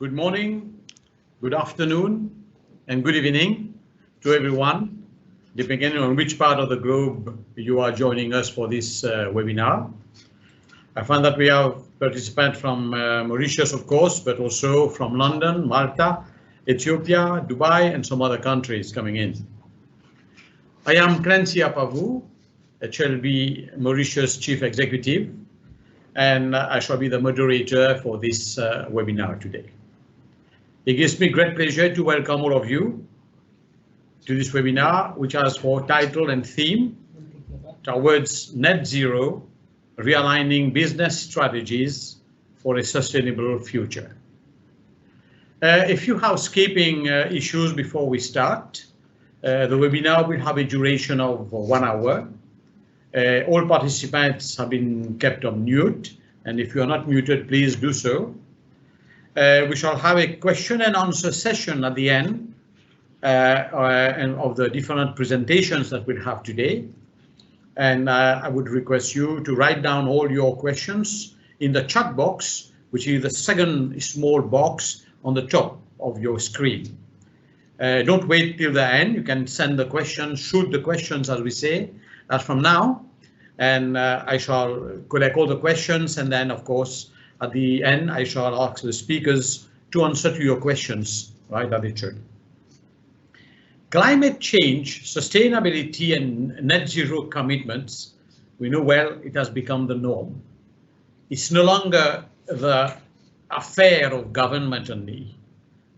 Good morning, good afternoon, and good evening to everyone, depending on which part of the globe you are joining us for this webinar. I find that we have participants from Mauritius, of course, but also from London, Malta, Ethiopia, Dubai, and some other countries coming in. I am Clensy Appavoo, HLB Mauritius Chief Executive, and I shall be the moderator for this webinar today. It gives me great pleasure to welcome all of you to this webinar, which has for title and theme towards net zero, realigning business strategies for a sustainable future. A few housekeeping issues before we start. The webinar will have a duration of 1 hour. All participants have been kept on mute, and if you are not muted, please do so. We shall have a question and answer session at the end and of the different presentations that we'll have today. And I would request you to write down all your questions in the chat box, which is the second small box on the top of your screen. Don't wait till the end. You can send the questions, shoot the questions, as we say, as from now. And I shall collect all the questions, and then, of course, at the end, I shall ask the speakers to answer to your questions, right, that they should. Climate change, sustainability, and net zero commitments, we know well it has become the norm. It's no longer the affair of government only,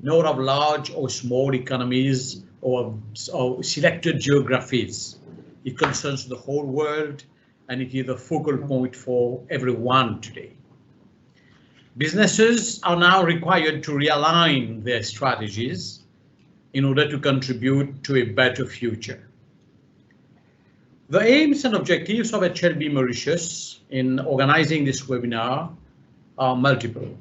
nor of large or small economies or selected geographies. It concerns the whole world, and it is the focal point for everyone today. Businesses are now required to realign their strategies in order to contribute to a better future. The aims and objectives of HLB Mauritius in organizing this webinar are multiple,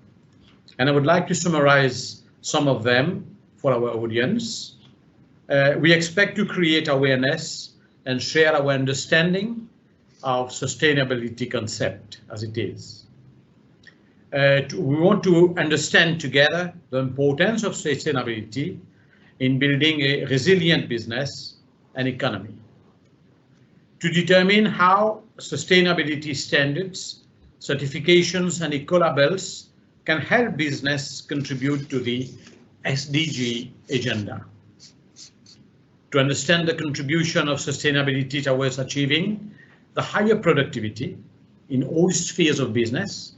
and I would like to summarize some of them for our audience. We expect to create awareness and share our understanding of sustainability concept as it is. We want to understand together the importance of sustainability in building a resilient business and economy. To determine how sustainability standards, certifications, and eco-labels can help business contribute to the SDG agenda. To understand the contribution of sustainability towards achieving the higher productivity in all spheres of business,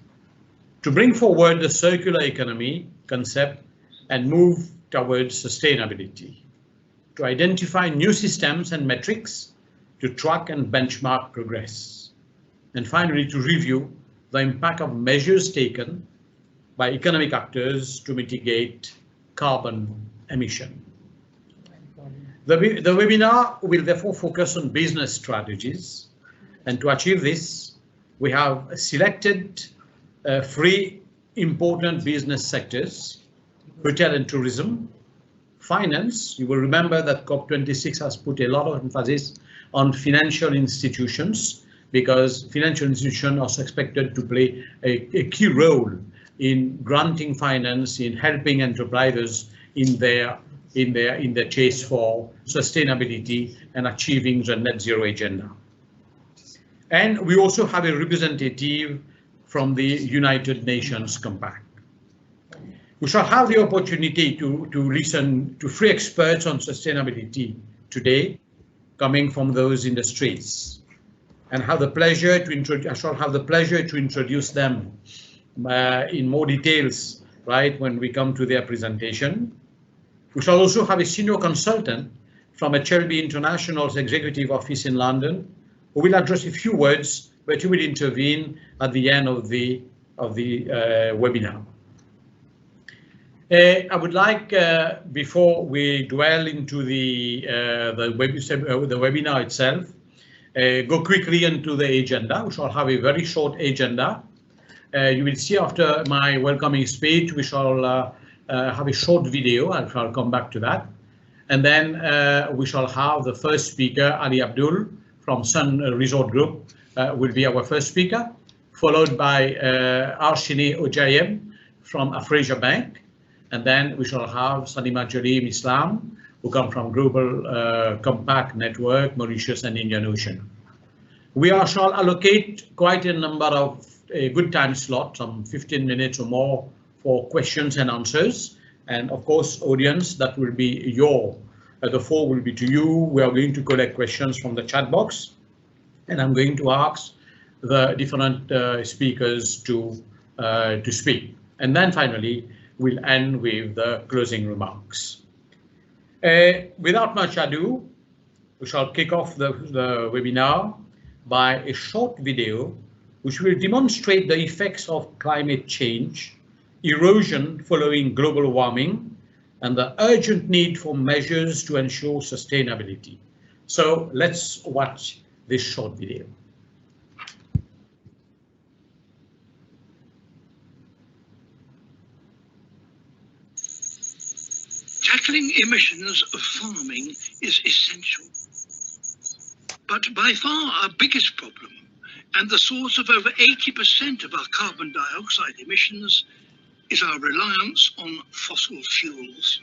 to bring forward the circular economy concept and move towards sustainability, to identify new systems and metrics to track and benchmark progress, and finally to review the impact of measures taken by economic actors to mitigate carbon emission. The webinar will therefore focus on business strategies, and to achieve this, we have selected 3 important business sectors: hotel and tourism, finance. You will remember that COP26 has put a lot of emphasis on financial institutions, because financial institutions are expected to play a key role in granting finance, in helping enterprises in their chase for sustainability and achieving the net zero agenda. And we also have a representative from the United Nations Compact. We shall have the opportunity to listen to 3 experts on sustainability today, coming from those industries, and have the pleasure to I shall have the pleasure to introduce them in more details, right, when we come to their presentation. We shall also have a senior consultant from HLB International's Executive Office in London, who will address a few words, but he will intervene at the end of the webinar. I would like, before we dwell into the webinar itself, go quickly into the agenda. We shall have a very short agenda. You will see after my welcoming speech, we shall have a short video. I shall come back to that. And then we shall have the first speaker, Ali Abdool from Sun Resort Group, will be our first speaker, followed by Harsheenee Aujayeb from AfrAsia Bank, And then we shall have Salimah, Jaulim, Islam, who come from Global Compact Network, Mauritius and Indian Ocean. We shall allocate quite a number of a good time slot, some 15 minutes or more, for questions and answers. And of course, audience, that will be the floor will be to you. We are going to collect questions from the chat box, and I'm going to ask the different speakers to speak. And then finally, we'll end with the closing remarks. Without much ado, we shall kick off the webinar by a short video which will demonstrate the effects of climate change, erosion following global warming, and the urgent need for measures to ensure sustainability. So let's watch this short video. Tackling emissions of farming is essential. But by far our biggest problem, and the source of over 80% of our carbon dioxide emissions, is our reliance on fossil fuels.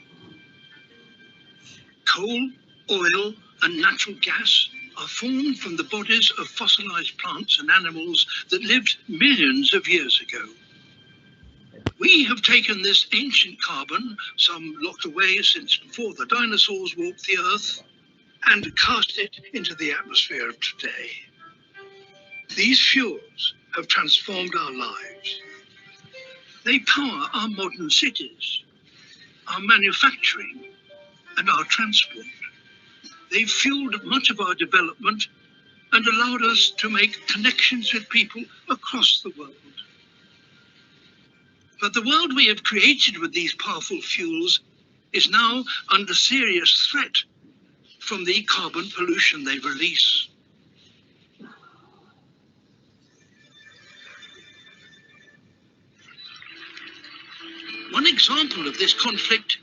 Coal, oil, and natural gas are formed from the bodies of fossilized plants and animals that lived millions of years ago. We have taken this ancient carbon, some locked away since before the dinosaurs walked the earth, and cast it into the atmosphere of today. These fuels have transformed our lives. They power our modern cities, our manufacturing, and our transport. They've fueled much of our development and allowed us to make connections with people across the world. But the world we have created with these powerful fuels is now under serious threat from the carbon pollution they release. One example of this conflict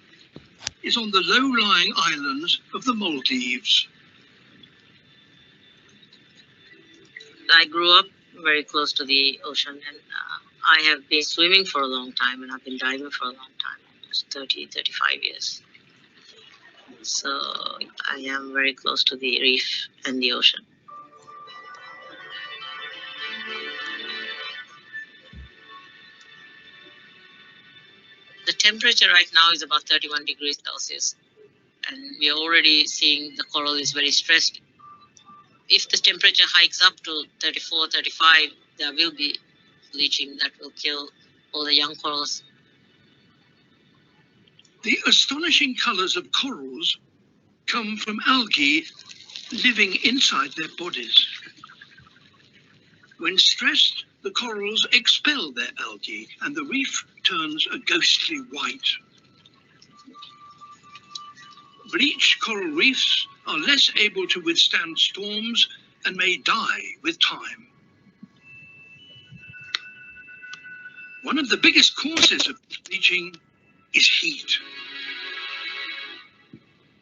is on the low-lying islands of the Maldives. I grew up very close to the ocean, and I have been swimming for a long time, and I've been diving for a long time, almost 30, 35 years. So I am very close to the reef and the ocean. The temperature right now is about 31 degrees Celsius, and we are already seeing the coral is very stressed. If the temperature hikes up to 34, 35, there will be bleaching that will kill all the young corals. The astonishing colors of corals come from algae living inside their bodies. When stressed, the corals expel their algae and the reef turns a ghostly white. Bleached coral reefs are less able to withstand storms and may die with time. One of the biggest causes of bleaching is heat.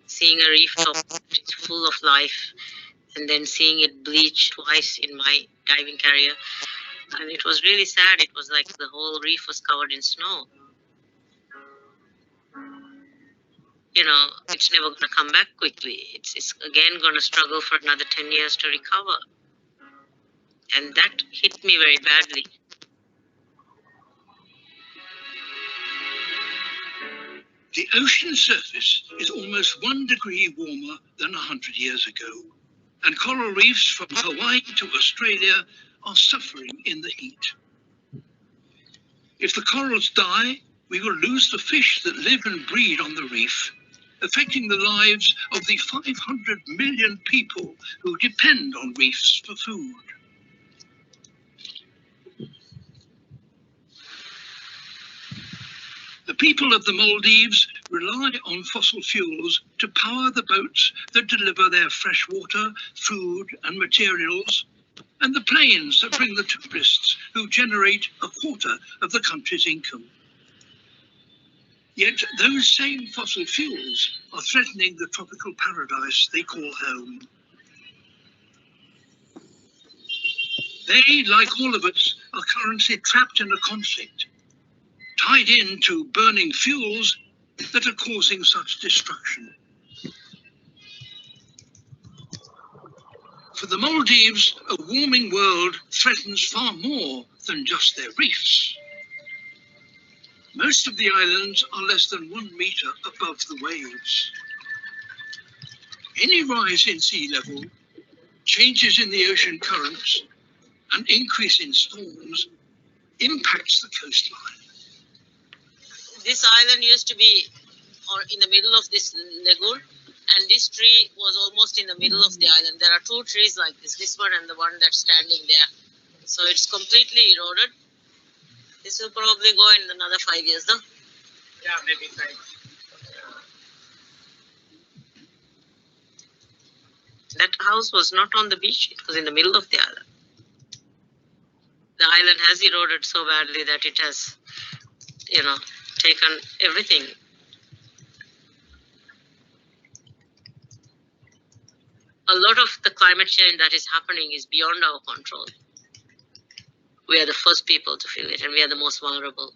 Seeing a reef top that is full of life and then seeing it bleach twice in my diving career, and it was really sad. It was like the whole reef was covered in snow. You know, it's never going to come back quickly. It's again going to struggle for another 10 years to recover. And that hit me very badly. The ocean surface is almost 1 degree warmer than 100 years ago, and coral reefs from Hawaii to Australia are suffering in the heat. If the corals die, we will lose the fish that live and breed on the reef, affecting the lives of the 500 million people who depend on reefs for food. The people of the Maldives rely on fossil fuels to power the boats that deliver their fresh water, food and materials, and the planes that bring the tourists who generate a quarter of the country's income. Yet those same fossil fuels are threatening the tropical paradise they call home. They, like all of us, are currently trapped in a conflict. tied into burning fuels that are causing such destruction. For the Maldives, a warming world threatens far more than just their reefs. Most of the islands are less than 1 meter above the waves. Any rise in sea level, changes in the ocean currents, and increase in storms impacts the coastline. This island used to be in the middle of this lagoon, and this tree was almost in the middle of the island. There are 2 trees like this one and the one that's standing there. So it's completely eroded. This will probably go in another 5 years, though. Yeah, maybe 5. That house was not on the beach, it was in the middle of the island. The island has eroded so badly that it has, taken everything. A lot of the climate change that is happening is beyond our control. We are the first people to feel it, and we are the most vulnerable.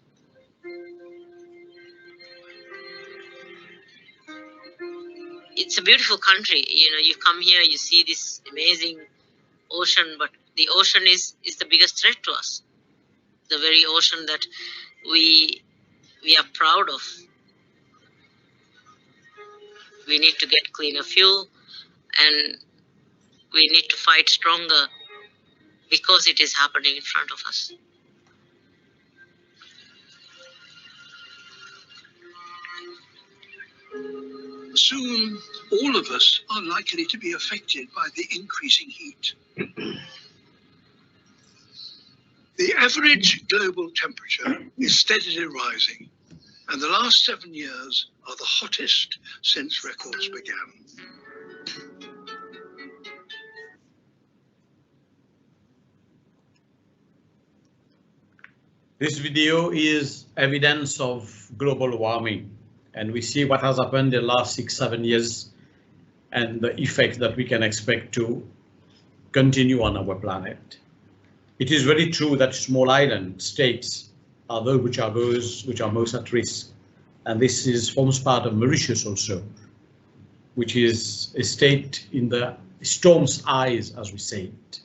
It's a beautiful country. You come here, you see this amazing ocean, but the ocean is the biggest threat to us. The very ocean that we are proud of. We need to get cleaner fuel, and we need to fight stronger because it is happening in front of us. Soon, all of us are likely to be affected by the increasing heat. The average global temperature is steadily rising, and the last 7 years are the hottest since records began. This video is evidence of global warming, and we see what has happened in the last 6-7 years and the effects that we can expect to continue on our planet. It is very true that small island states are those which are most at risk, and this forms part of Mauritius also, which is a state in the storm's eyes, as we say it.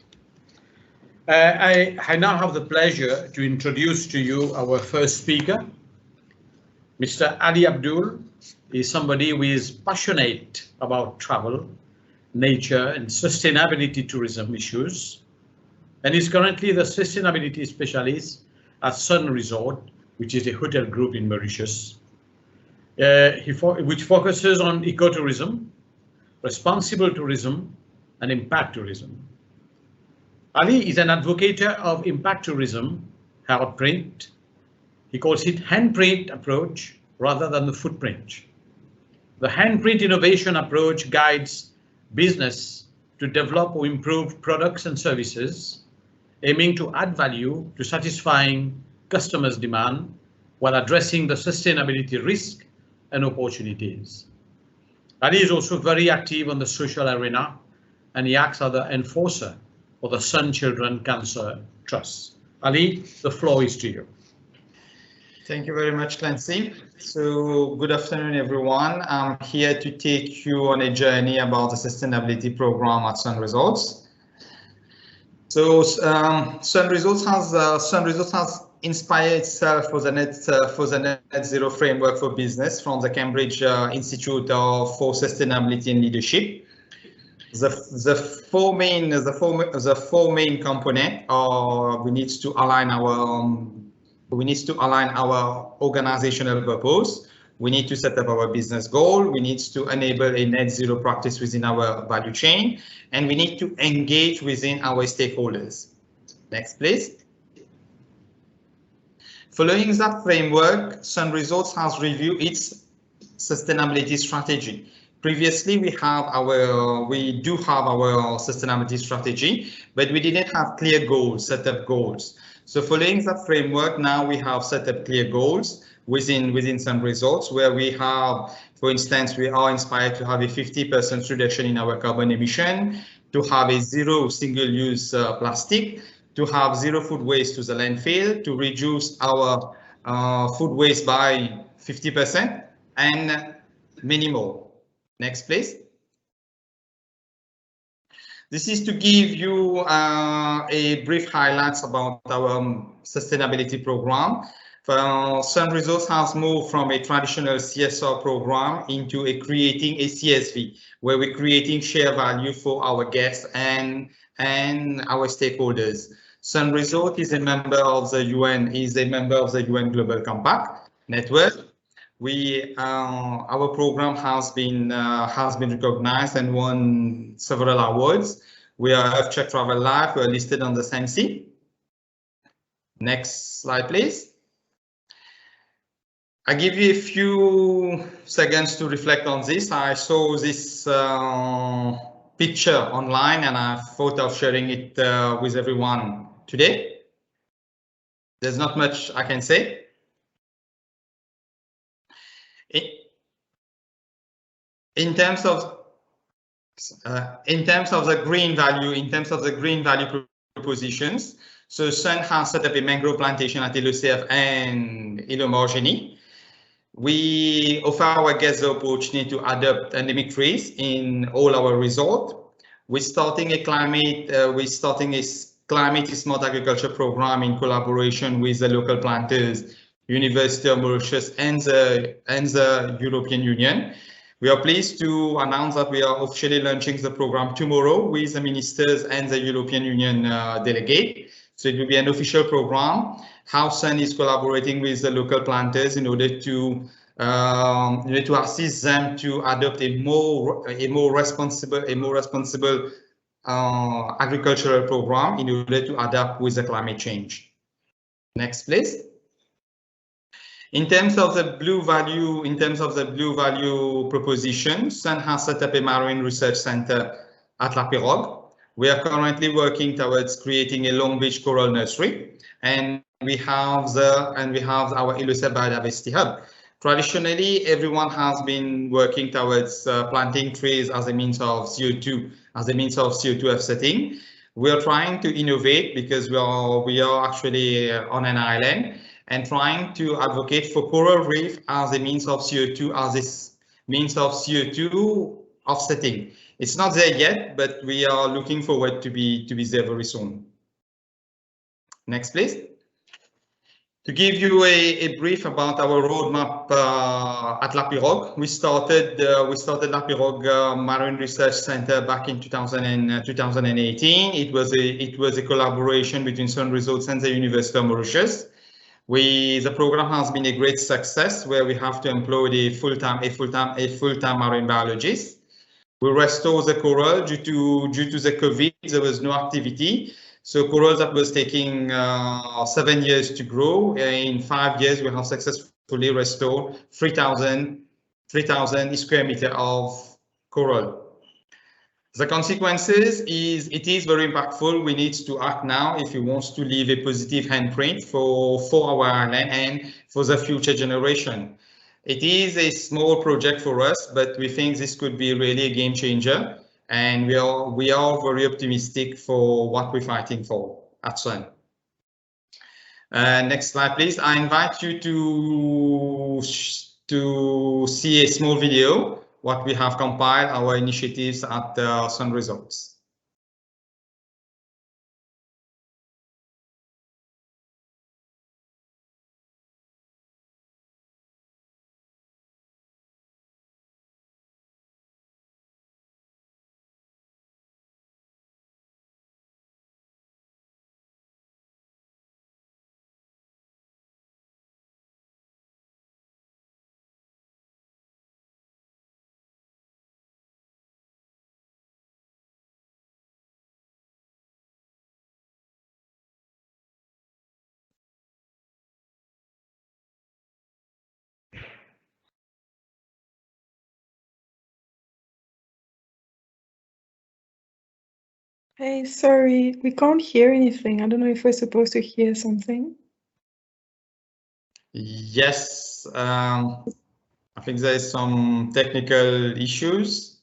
I now have the pleasure to introduce to you our first speaker. Mr. Ali Abdool is somebody who is passionate about travel, nature, and sustainability tourism issues, and is currently the sustainability specialist at Sun Resort, which is a hotel group in Mauritius, which focuses on ecotourism, responsible tourism, and impact tourism. Ali is an advocate of impact tourism, handprint. He calls it handprint approach rather than the footprint. The handprint innovation approach guides business to develop or improve products and services, aiming to add value to satisfying customers' demand while addressing the sustainability risk and opportunities. Ali is also very active on the social arena, and he acts as the enforcer for the Sun Children Cancer Trust. Ali, the floor is to you. Thank you very much, Clensy. So good afternoon, everyone. I'm here to take you on a journey about the sustainability program at Sun Resorts. So Sun Resorts has inspired itself for the net zero framework for business from the Cambridge Institute for Sustainability and Leadership. The four main components are we need to align our organizational purpose. We need to set up our business goal. We need to enable a net zero practice within our value chain, and we need to engage within our stakeholders. Next, please. Following that framework, Sun Resorts has reviewed its sustainability strategy. Previously, we do have our sustainability strategy, but we didn't have clear goals, set up goals. So following that framework, now we have set up clear goals within Sun Resorts, where we have, for instance, we are inspired to have a 50% reduction in our carbon emission, to have a zero single-use plastic, to have zero food waste to the landfill, to reduce our food waste by 50%, and many more. Next, please. This is to give you a brief highlights about our sustainability program. Sun Resource has moved from a traditional CSR program into creating a CSV, where we're creating share value for our guests and our stakeholders. Sun Resort is a member of the UN, Global Compact Network. Our program has been recognized and won several awards. We are Earth-Check Travel Life. We are listed on the SAMC. Next slide, please. I give you a few seconds to reflect on this. I saw this picture online and I thought of sharing it with everyone today. There's not much I can say. In terms of the green value propositions, so Sun has set up a mangrove plantation at LOCF and Harsheenee. We offer our guests the opportunity to adopt endemic trees in all our resorts. We're starting a climate smart agriculture program in collaboration with the local planters, University of Mauritius, and the European Union. We are pleased to announce that we are officially launching the program tomorrow with the ministers and the European Union delegate. So it will be an official program. How Sun is collaborating with the local planters in order to assist them to adopt a more responsible agricultural program in order to adapt with the climate change. Next, please. In terms of the blue value proposition, Sun has set up a marine research center at La Pirogue. We are currently working towards creating a Long Beach coral nursery, and we have our LOCF biodiversity hub. Traditionally, everyone has been working towards planting trees as a means of CO2 offsetting. We are trying to innovate because we are actually on an island, and trying to advocate for coral reef as a means of CO2 offsetting. It's not there yet, but we are looking forward to be there very soon. Next, please. To give you a brief about our roadmap at La Pirogue, we started La Pirogue Marine Research Center back in 2018. It was a collaboration between Sun Resorts and the University of Mauritius. The program has been a great success, where we have to employ a full-time marine biologist. We restore the coral due to the COVID. There was no activity, so coral that was taking 7 years to grow. In 5 years, we have successfully restored 3,000 square meters of coral. The consequences is it is very impactful. We need to act now if we want to leave a positive handprint for our island and for the future generation. It is a small project for us, but we think this could be really a game changer, and we are very optimistic for what we're fighting for at Sun. Next slide, please. I invite you to see a small video what we have compiled our initiatives at Sun Resorts. Hey, sorry, we can't hear anything. I don't know if we're supposed to hear something. Yes, I think there is some technical issues.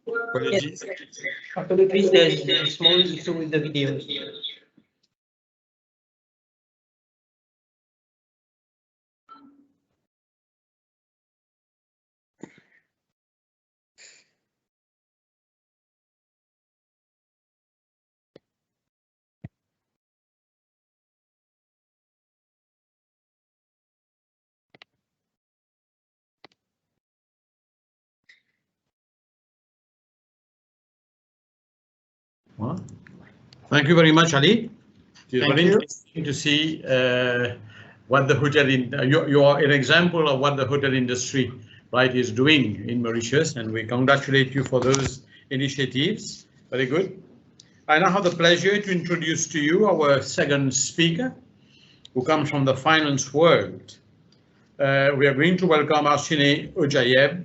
Apologies. Yes. Apologies, there's a small issue with the video. Well, thank you very much, Ali. It's Thank very you. interesting to see what the hotel you are an example of what the hotel industry, right, is doing in Mauritius, and we congratulate you for those initiatives. Very good. I now have the pleasure to introduce to you our second speaker, who comes from the finance world. We are going to welcome Harsheenee Aujayeb,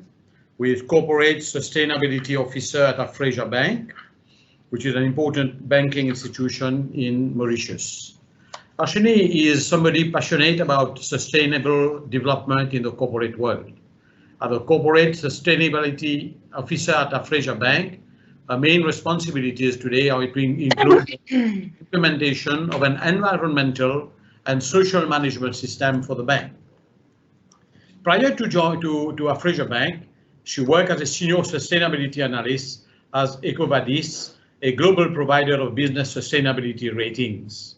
who is Corporate Sustainability Officer at AfrAsia Bank, which is an important banking institution in Mauritius. Harsheenee is somebody passionate about sustainable development in the corporate world. As a Corporate Sustainability Officer at AfrAsia Bank, our main responsibilities today are include implementation of an environmental and social management system for the bank. Prior to joining to AfrAsia Bank, she worked as a senior sustainability analyst at EcoVadis, a global provider of business sustainability ratings.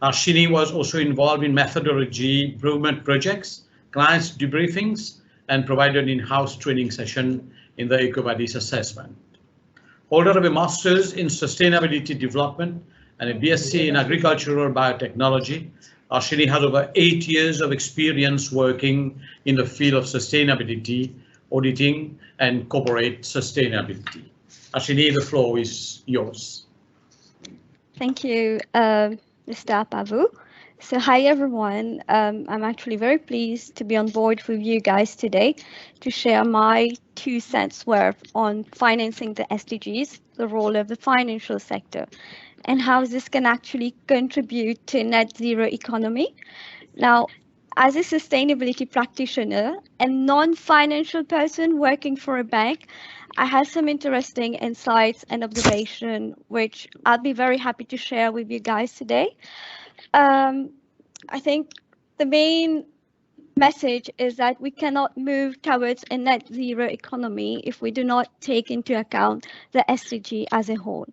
Harsheenee was also involved in methodology improvement projects, clients debriefings, and provided in-house training session in the EcoVadis assessment. Holder of a master's in sustainability development and a BSc in agricultural biotechnology, Harsheenee has over 8 years of experience working in the field of sustainability, auditing, and corporate sustainability. Harsheenee, the floor is yours. Thank you, Mr. Appavoo. So hi, everyone. I'm actually very pleased to be on board with you guys today to share my 2 cents worth on financing the SDGs, the role of the financial sector, and how this can actually contribute to net zero economy. Now, as a sustainability practitioner and non-financial person working for a bank, I have some interesting insights and observation, which I'll be very happy to share with you guys today. I think the main message is that we cannot move towards a net zero economy if we do not take into account the SDG as a whole.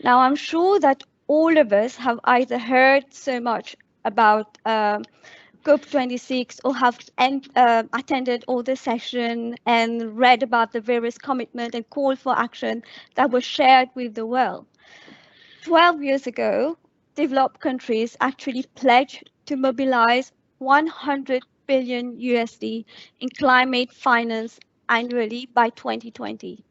Now, I'm sure that all of us have either heard so much about COP26 or have attended all the session and read about the various commitment and call for action that were shared with the world. 12 years ago, developed countries actually pledged to mobilize 100 billion USD in climate finance annually by 2020.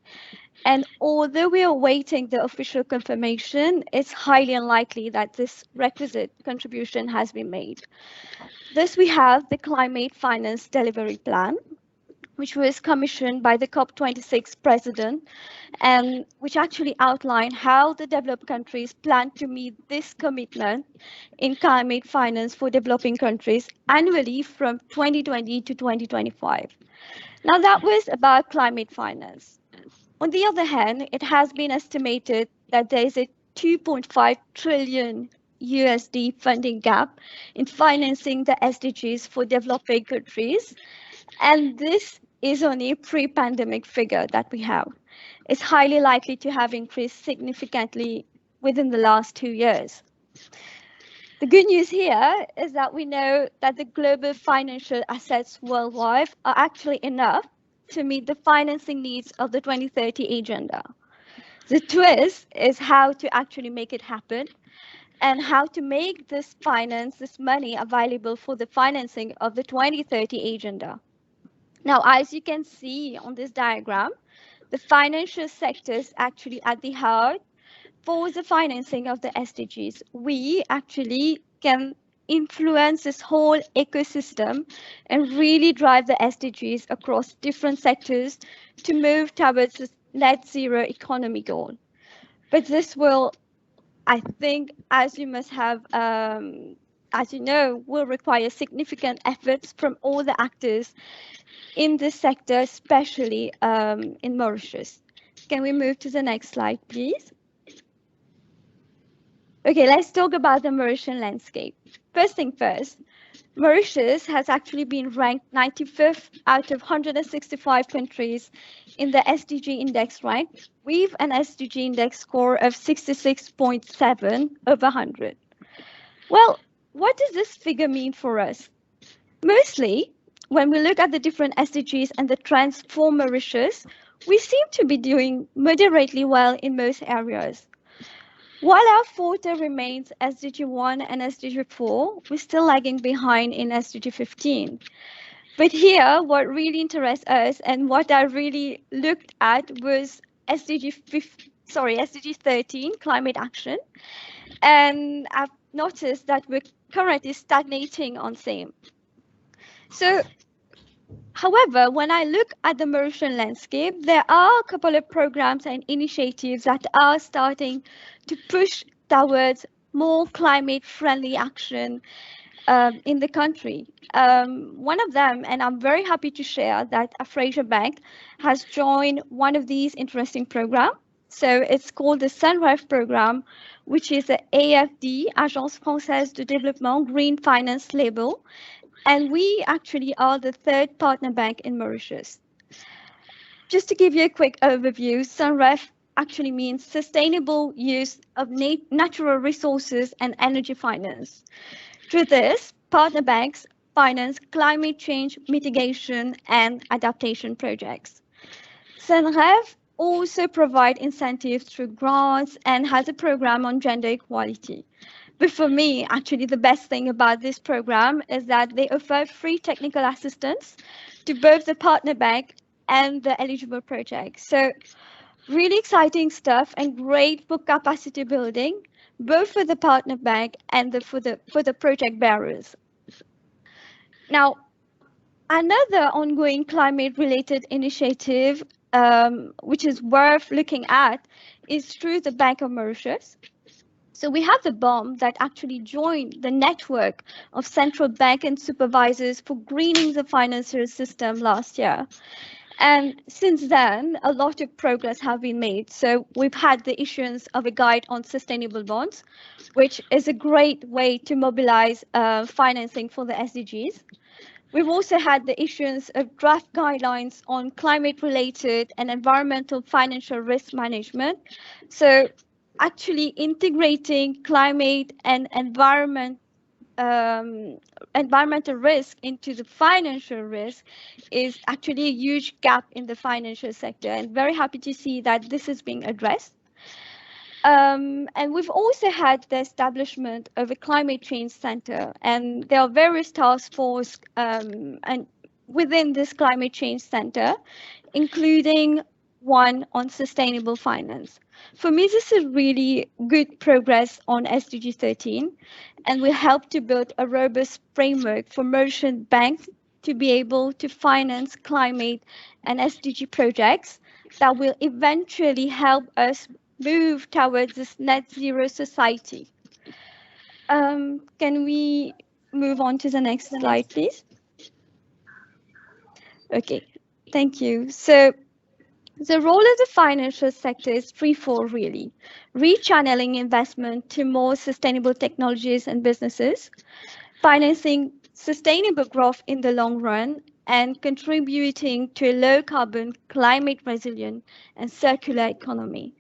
And although we are awaiting the official confirmation, it's highly unlikely that this requisite contribution has been made. Thus, we have the Climate Finance Delivery Plan, which was commissioned by the COP26 president, and which actually outlined how the developed countries plan to meet this commitment in climate finance for developing countries annually from 2020 to 2025. Now, that was about climate finance. On the other hand, it has been estimated that there is a 2.5 trillion USD funding gap in financing the SDGs for developing countries. And this is only a pre-pandemic figure that we have. It's highly likely to have increased significantly within the last 2 years. The good news here is that we know that the global financial assets worldwide are actually enough to meet the financing needs of the 2030 agenda. The twist is how to actually make it happen and how to make this finance, this money available for the financing of the 2030 agenda. Now, as you can see on this diagram, the financial sector is actually at the heart for the financing of the SDGs. We actually can influence this whole ecosystem and really drive the SDGs across different sectors to move towards this net zero economy goal. But this will, I think, as you must have, as you know, will require significant efforts from all the actors in this sector, especially in Mauritius. Can we move to the next slide, please? Okay, let's talk about the Mauritian landscape. First thing first, Mauritius has actually been ranked 95th out of 165 countries in the SDG index rank, with an SDG index score of 66.7 over 100. Well, what does this figure mean for us? Mostly, when we look at the different SDGs and the trends for Mauritius, we seem to be doing moderately well in most areas. While our forte remains SDG 1 and SDG 4, we're still lagging behind in SDG 15. But here, what really interests us and what I really looked at was SDG 13, climate action. And I've noticed that we're currently stagnating on same. So, however, when I look at the Mauritian landscape, there are a couple of programs and initiatives that are starting to push towards more climate-friendly action in the country. One of them, and I'm very happy to share that AfrAsia Bank has joined one of these interesting programs. So it's called the SunRef program, which is the AFD, Agence Française de Développement Green Finance label. And we actually are the third partner bank in Mauritius. Just to give you a quick overview, SunRef actually means sustainable use of natural resources and energy finance. Through this, partner banks finance climate change mitigation and adaptation projects. SunRef also provides incentives through grants and has a program on gender equality. But for me, actually, the best thing about this program is that they offer free technical assistance to both the partner bank and the eligible projects. So really exciting stuff and great for capacity building, both for the partner bank and for the project bearers. Now, another ongoing climate-related initiative, which is worth looking at, is through the Bank of Mauritius. So we have the BOM that actually joined the network of central bank and supervisors for greening the financial system last year. And since then, a lot of progress have been made. So we've had the issuance of a guide on sustainable bonds, which is a great way to mobilize financing for the SDGs. We've also had the issuance of draft guidelines on climate-related and environmental financial risk management. So actually integrating climate and environmental risk into the financial risk is actually a huge gap in the financial sector, and very happy to see that this is being addressed. And we've also had the establishment of a climate change center, and there are various task forces and within this climate change center, including one on sustainable finance. For me, this is really good progress on SDG 13, and will help to build a robust framework for merchant banks to be able to finance climate and SDG projects that will eventually help us move towards this net zero society. Can we move on to the next slide, please? Okay, thank you. So the role of the financial sector is threefold, really. Rechanneling investment to more sustainable technologies and businesses, financing sustainable growth in the long run, and contributing to a low-carbon, climate-resilient, and circular economy.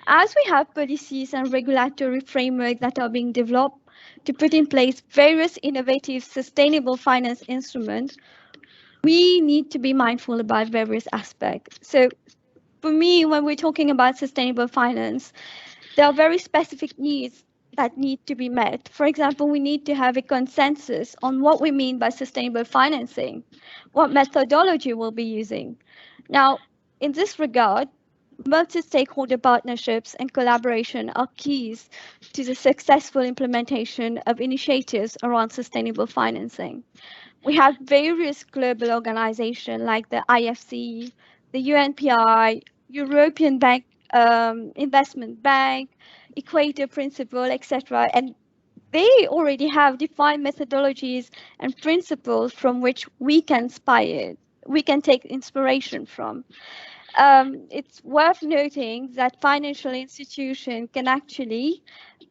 As we have policies and regulatory frameworks that are being developed to put in place various innovative sustainable finance instruments, we need to be mindful about various aspects. So for me, when we're talking about sustainable finance, there are very specific needs that need to be met. For example, we need to have a consensus on what we mean by sustainable financing, what methodology we'll be using. Now, in this regard, multi-stakeholder partnerships and collaboration are keys to the successful implementation of initiatives around sustainable financing. We have various global organizations like the IFC, the UNPI, European Bank, Investment Bank, Equator Principle, etc. And they already have defined methodologies and principles from which we can take inspiration from. It's worth noting that financial institutions can actually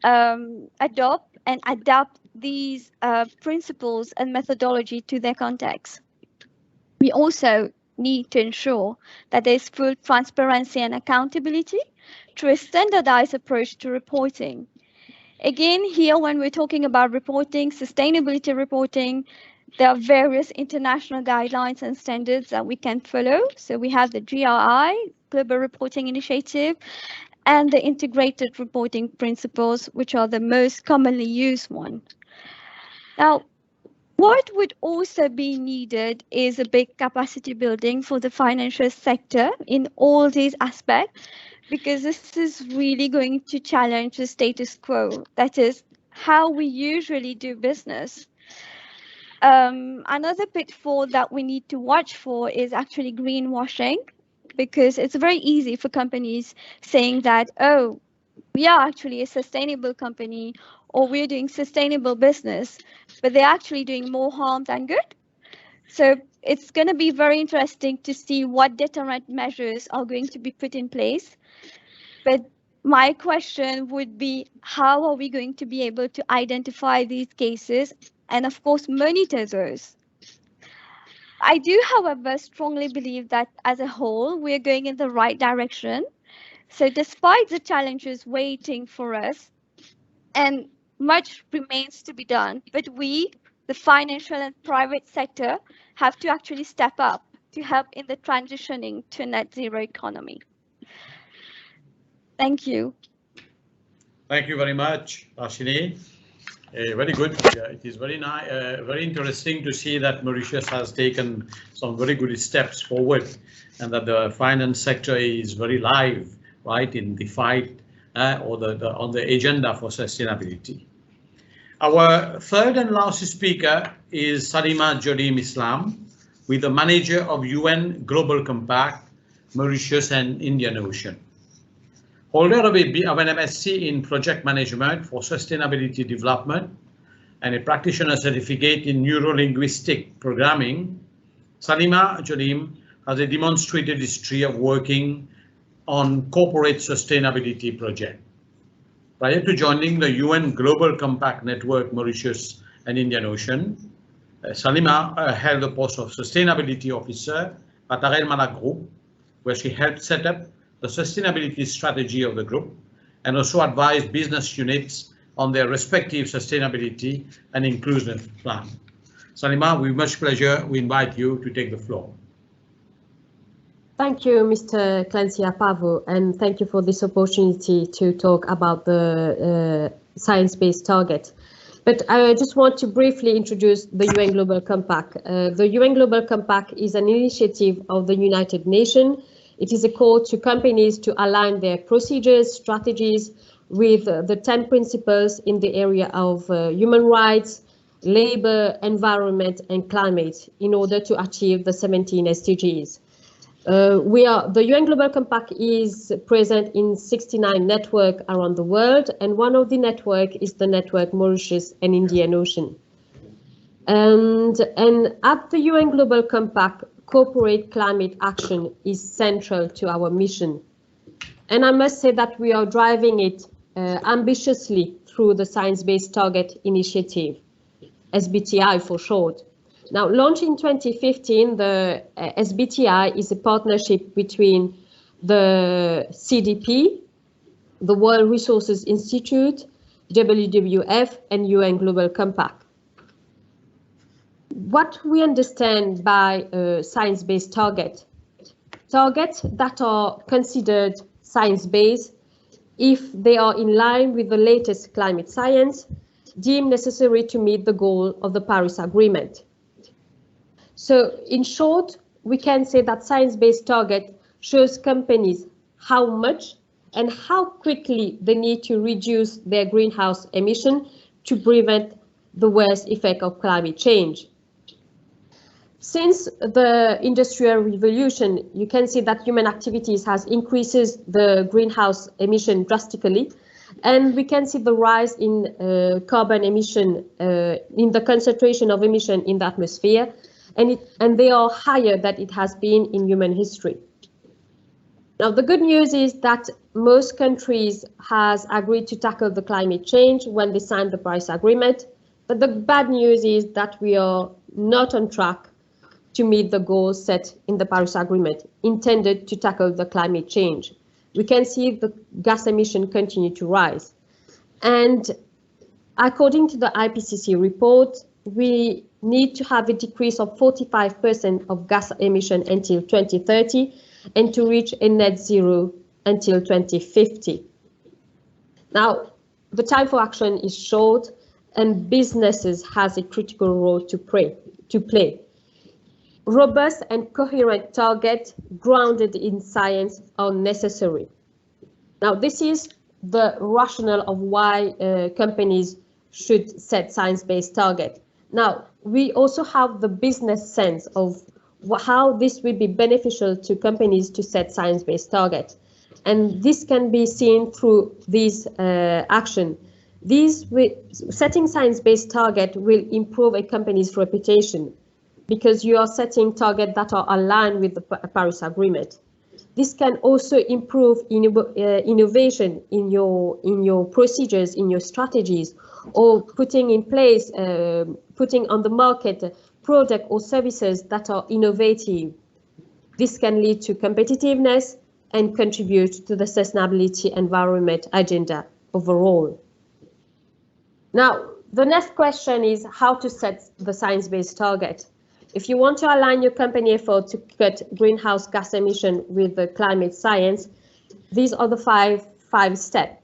adopt and adapt these principles and methodology to their context. We also need to ensure that there is full transparency and accountability through a standardized approach to reporting. Again, here when we're talking about reporting, sustainability reporting, there are various international guidelines and standards that we can follow. So we have the GRI, Global Reporting Initiative, and the integrated reporting principles, which are the most commonly used one. Now, what would also be needed is a big capacity building for the financial sector in all these aspects, because this is really going to challenge the status quo, that is, how we usually do business. Another pitfall that we need to watch for is actually greenwashing, because it's very easy for companies saying that, oh, we are actually a sustainable company, or we're doing sustainable business, but they're actually doing more harm than good. So it's going to be very interesting to see what deterrent measures are going to be put in place. But my question would be, how are we going to be able to identify these cases and, of course, monitor those? I do, however, strongly believe that as a whole, we're going in the right direction. So despite the challenges waiting for us, and much remains to be done, but we, the financial and private sector, have to actually step up to help in the transitioning to a net zero economy. Thank you. Thank you very much, Harsheenee. Very good. It is very nice, very interesting to see that Mauritius has taken some very good steps forward, and that the finance sector is very live, right, in the fight or on the agenda for sustainability. Our third and last speaker is Salimah Jaulim Islam, with the manager of UN Global Compact, Mauritius and Indian Ocean. Holder of an MSc in Project Management for Sustainability Development and a practitioner certificate in Neuro-Linguistic Programming, Salimah Jaulim has a demonstrated history of working on corporate sustainability projects. Prior to joining the UN Global Compact Network, Mauritius and Indian Ocean, Salimah held the post of Sustainability Officer at Arel Malak Group, where she helped set up the sustainability strategy of the group and also advised business units on their respective sustainability and inclusion plan. Salimah, with much pleasure, we invite you to take the floor. Thank you, Mr. Clensy Appavoo, and thank you for this opportunity to talk about the science-based target. But I just want to briefly introduce the UN Global Compact. The UN Global Compact is an initiative of the United Nations. It is a call to companies to align their procedures, strategies with the 10 principles in the area of human rights, labor, environment, and climate in order to achieve the 17 SDGs. The UN Global Compact is present in 69 networks around the world, and one of the networks is the network Mauritius and Indian Ocean. And at the UN Global Compact, corporate climate action is central to our mission. And I must say that we are driving it ambitiously through the Science Based Target Initiative, SBTI for short. Now, launched in 2015, the SBTI is a partnership between the CDP, the World Resources Institute, WWF, and UN Global Compact. What we understand by science-based targets that are considered science-based if they are in line with the latest climate science deemed necessary to meet the goal of the Paris Agreement. So in short, we can say that science-based target shows companies how much and how quickly they need to reduce their greenhouse emission to prevent the worst effect of climate change. Since the Industrial Revolution, you can see that human activities has increases the greenhouse emission drastically, and we can see the rise in carbon emission, in the concentration of emission in the atmosphere, and they are higher than it has been in human history. Now, the good news is that most countries has agreed to tackle the climate change when they signed the Paris Agreement, but the bad news is that we are not on track to meet the goals set in the Paris Agreement intended to tackle the climate change. We can see the gas emission continue to rise. And according to the IPCC report, we need to have a decrease of 45% of gas emission until 2030 and to reach a net zero until 2050. Now, the time for action is short, and businesses has a critical role to play. Robust and coherent targets grounded in science are necessary. Now, this is the rationale of why companies should set science-based targets. Now, we also have the business sense of how this will be beneficial to companies to set science-based targets. And this can be seen through these action. Setting science-based target will improve a company's reputation because you are setting targets that are aligned with the Paris Agreement. This can also improve innovation in your procedures, in your strategies, or putting in place, putting on the market products or services that are innovative. This can lead to competitiveness and contribute to the sustainability environment agenda overall. Now, the next question is how to set the science-based target. If you want to align your company effort to cut greenhouse gas emission with the climate science, these are the five steps.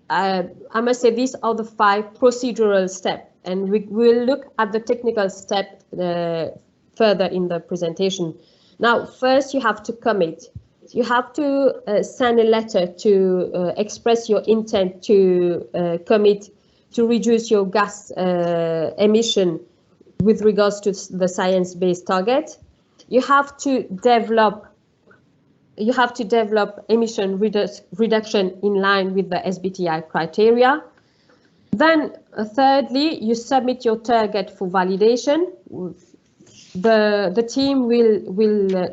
I must say these are the 5 procedural steps, and we will look at the technical step further in the presentation. Now, first you have to commit. You have to send a letter to express your intent to commit to reduce your gas emission with regards to the science-based target. You have to develop emission reduction in line with the SBTi criteria. Then thirdly, you submit your target for validation. The team will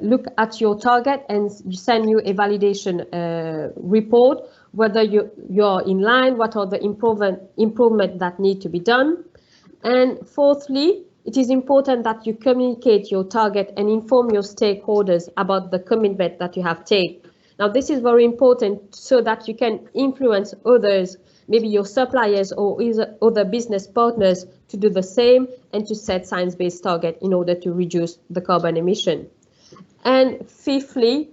look at your target and send you a validation report, whether you're in line, what are the improvement that need to be done. And fourthly, it is important that you communicate your target and inform your stakeholders about the commitment that you have taken. Now, this is very important so that you can influence others, maybe your suppliers or other business partners, to do the same and to set science-based target in order to reduce the carbon emission. And fifthly,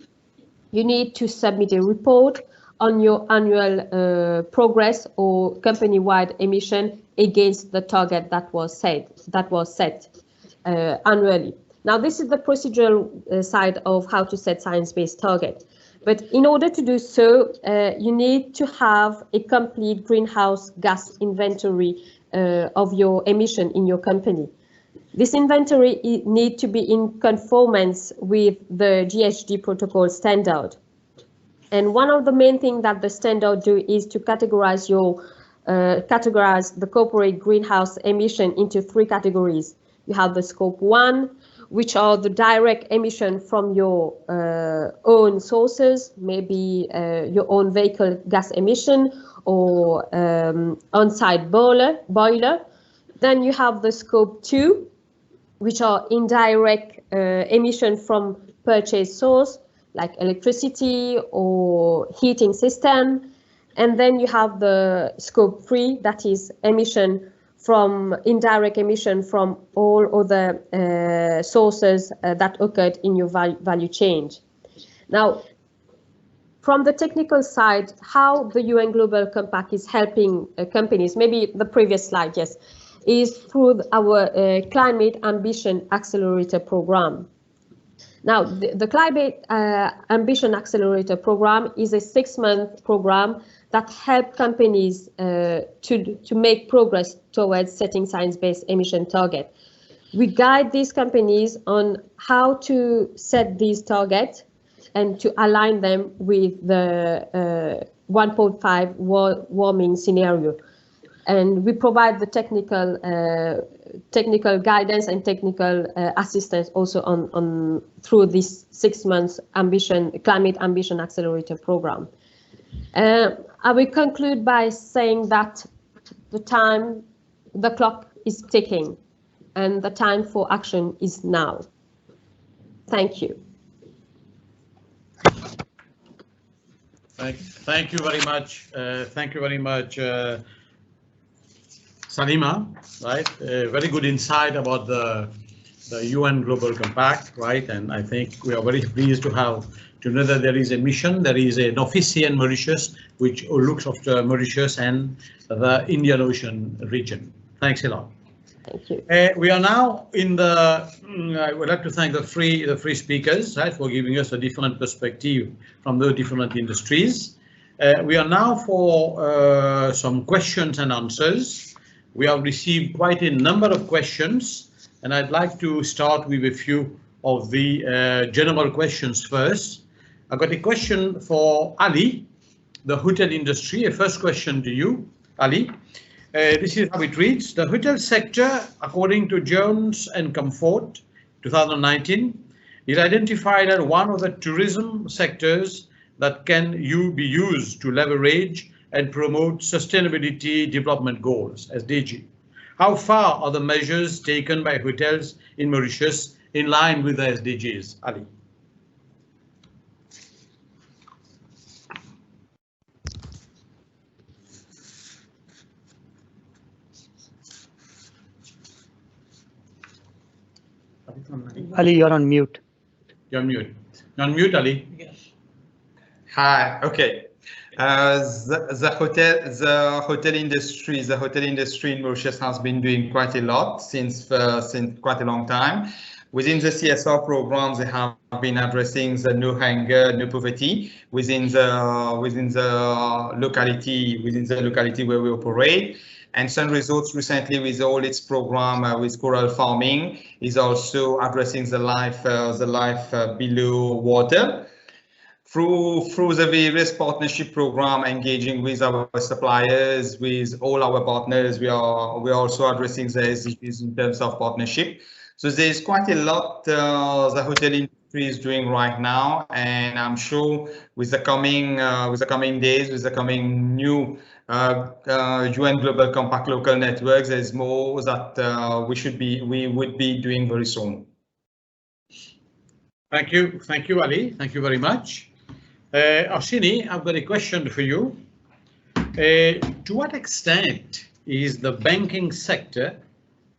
you need to submit a report on your annual progress or company-wide emission against the target that was set annually. Now, this is the procedural side of how to set science-based target. But in order to do so, you need to have a complete greenhouse gas inventory of your emission in your company. This inventory needs to be in conformance with the GHG protocol standard. And one of the main things that the standard do is to categorize the corporate greenhouse emission into 3 categories. You have the scope 1, which are the direct emission from your own sources, maybe your own vehicle gas emission or on-site boiler. Then you have the scope 2, which are indirect emission from purchase source, like electricity or heating system. And then you have the scope 3, that is indirect emission from all other sources that occurred in your value chain. Now, from the technical side, how the UN Global Compact is helping companies, maybe the previous slide, yes, is through our Climate Ambition Accelerator Program. Now, the Climate Ambition Accelerator Program is a 6-month program that helps companies to make progress towards setting science-based emission targets. We guide these companies on how to set these targets and to align them with the 1.5 warming scenario. And we provide the technical guidance and technical assistance also on through this 6 months Climate Ambition Accelerator Program. I will conclude by saying that the clock is ticking and the time for action is now. Thank you. Thank you very much. Thank you very much, Salimah. Right, very good insight about the the UN Global Compact, right? And I think we are very pleased to know that there is a mission, there is an office in Mauritius, which looks after Mauritius and the Indian Ocean region. Thanks a lot. Thank you. We are now in the, I would like to thank the three speakers, right, for giving us a different perspective from the different industries. We are now for some questions and answers. We have received quite a number of questions, and I'd like to start with a few of the general questions first. I've got a question for Ali, the hotel industry. A first question to you, Ali. This is how it reads. The hotel sector, according to Jones and Comfort 2019, is identified as one of the tourism sectors that can be used to leverage and promote sustainability development goals, SDG. How far are the measures taken by hotels in Mauritius in line with the SDGs, Ali? Ali, you're on mute. You're on mute. You're on mute, Ali. Yes. Hi. Okay. The hotel industry in Mauritius has been doing quite a lot since quite a long time. Within the CSR programs, they have been addressing the no hunger, no poverty within the locality where we operate. And Sun Resorts recently, with all its program with coral farming, is also addressing the life below water. Through the various partnership program, engaging with our suppliers, with all our partners, we are also addressing the SDGs in terms of partnership. So there's quite a lot the hotel industry is doing right now, and I'm sure with the coming days, with the coming new UN Global Compact local networks, there's more that we would be doing very soon. Thank you, Ali. Thank you very much. Harsheenee, I've got a question for you. To what extent is the banking sector